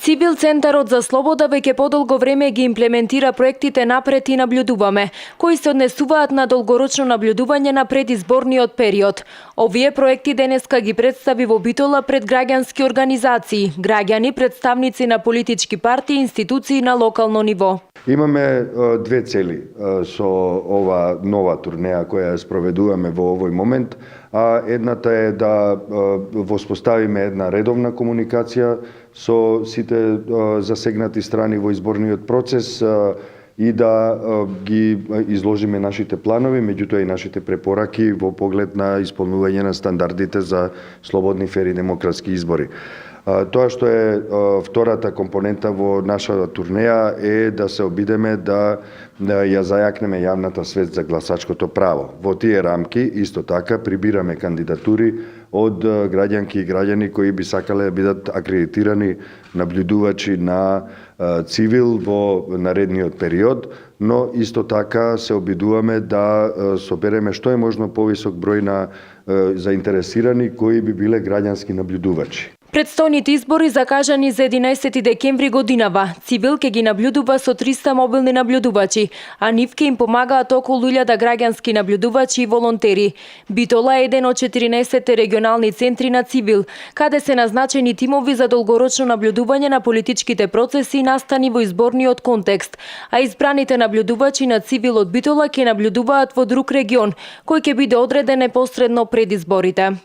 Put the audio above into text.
Цивил Центарот за слобода веќе подолго време ги имплементира проектите Напред и Наблюдуваме, кои се однесуваат на долгорочно наблюдување на предизборниот период. Овие проекти денеска ги представи во Битола пред граѓански организации, граѓани, представници на политички партии и институции на локално ниво. Имаме две цели со ова нова турнеја која ја спроведуваме во овој момент. Едната е да воспоставиме една редовна комуникација со сите засегнати страни во изборниот процес и да ги изложиме нашите планови, меѓутоа и нашите препораки во поглед на исполнување на стандардите за слободни, фери, демократски избори. Тоа што е втората компонента во нашата турнеја е да се обидеме да ја зајакнеме јавната свест за гласачкото право. Во тие рамки исто така прибираме кандидатури од граѓанки и граѓани кои би сакале да бидат акредитирани наблюдувачи на цивил во наредниот период, но исто така се обидуваме да собереме што е можно повисок број на заинтересирани кои би биле граѓански наблюдувачи. Предстојните избори закажани за 11 декември годинава. Цивил ќе ги наблюдува со 300 мобилни наблюдувачи, а нив ќе им помагаат околу 1000 граѓански наблюдувачи и волонтери. Битола е еден од 14 регионални центри на Цивил, каде се назначени тимови за долгорочно наблюдување на политичките процеси и настани во изборниот контекст, а избраните наблюдувачи на Цивил од Битола ќе наблюдуваат во друг регион, кој ќе биде одреден непосредно пред изборите.